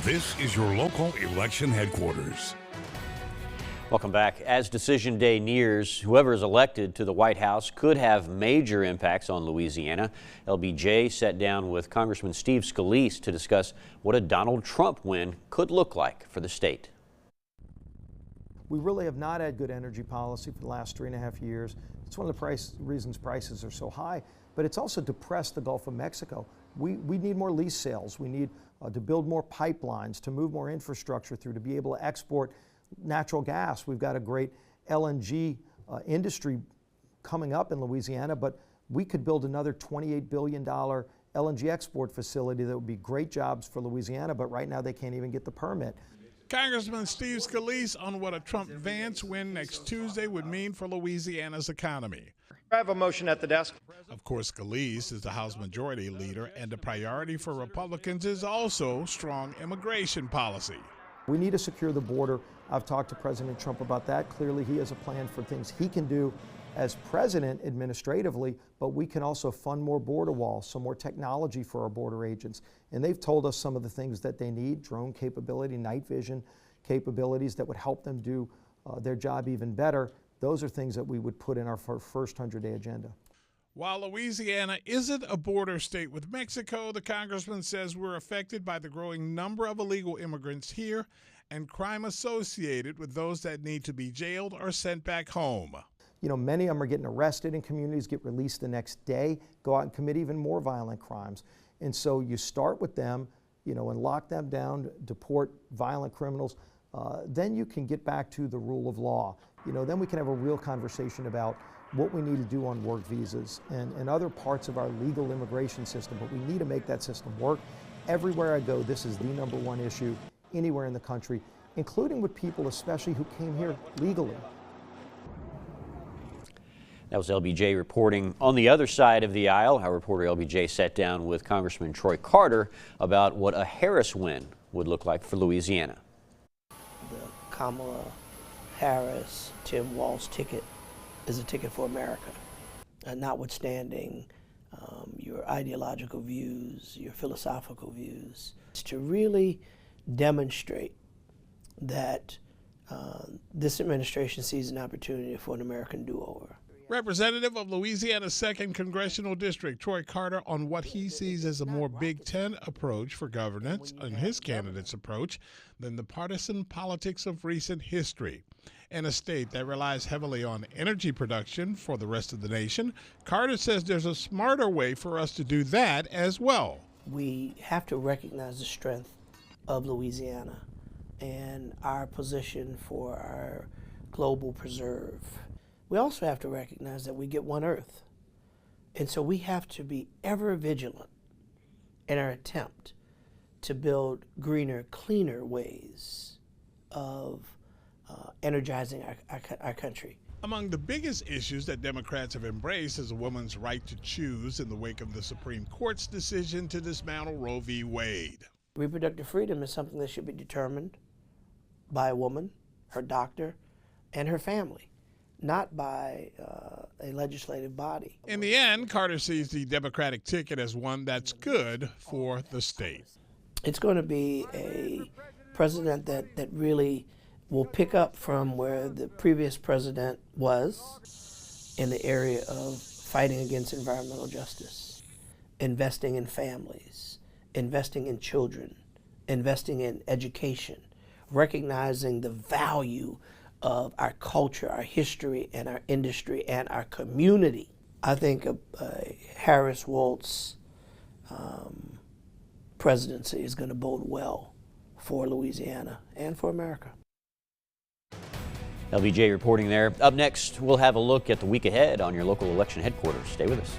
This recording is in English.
This is your local election headquarters. Welcome back. As decision day nears, whoever is elected to the White House could have major impacts on Louisiana. LBJ sat down with Congressman Steve Scalise to discuss what a Donald Trump win could look like for the state. We really have not had good energy policy for the last 3.5 years. It's one of the reasons prices are so high, but it's also depressed the Gulf of Mexico. We need more lease sales. We need to build more pipelines, to move more infrastructure through, to be able to export natural gas. We've got a great LNG industry coming up in Louisiana, but we could build another $28 billion LNG export facility that would be great jobs for Louisiana, but right now they can't even get the permit. Congressman Steve Scalise on what a Trump-Vance win next Tuesday would mean for Louisiana's economy. I have a motion at the desk. Of course, Scalise is the House Majority Leader, and a priority for Republicans is also strong immigration policy. We need to secure the border. I've talked to President Trump about that. Clearly, he has a plan for things he can do as president administratively, but we can also fund more border walls, some more technology for our border agents. And they've told us some of the things that they need: drone capability, night vision capabilities that would help them do their job even better. Those are things that we would put in our first 100-day agenda. While Louisiana isn't a border state with Mexico, the congressman says we're affected by the growing number of illegal immigrants here and crime associated with those that need to be jailed or sent back home. You know, many of them are getting arrested in communities, get released the next day, go out and commit even more violent crimes. And so you start with them, you know, and lock them down, deport violent criminals. Then you can get back to the rule of law. You know, then we can have a real conversation about what we need to do on work visas and other parts of our legal immigration system, but we need to make that system work. Everywhere I go, this is the #1 issue anywhere in the country, including with people especially who came here legally. That was LBJ reporting. On the other side of the aisle, our reporter LBJ sat down with Congressman Troy Carter about what a Harris win would look like for Louisiana. The Kamala Harris, Tim Walz ticket is a ticket for America, notwithstanding your ideological views, your philosophical views. It's to really demonstrate that this administration sees an opportunity for an American do-over. Representative of Louisiana's 2nd Congressional District, Troy Carter, on what he sees as a more Big Ten approach for governance and his candidate's approach than the partisan politics of recent history. In a state that relies heavily on energy production for the rest of the nation, Carter says there's a smarter way for us to do that as well. We have to recognize the strength of Louisiana and our position for our global preserve. We also have to recognize that we get one Earth. And so we have to be ever vigilant in our attempt to build greener, cleaner ways of energizing our country. Among the biggest issues that Democrats have embraced is a woman's right to choose in the wake of the Supreme Court's decision to dismantle Roe v. Wade. Reproductive freedom is something that should be determined by a woman, her doctor, and her family, not by a legislative body. In the end, Carter sees the Democratic ticket as one that's good for the state. It's going to be a president that really will pick up from where the previous president was in the area of fighting against environmental justice, investing in families, investing in children, investing in education, recognizing the value of our culture, our history, and our industry, and our community. I think a Harris-Walz presidency is going to bode well for Louisiana and for America. LBJ reporting there. Up next, we'll have a look at the week ahead on your local election headquarters. Stay with us.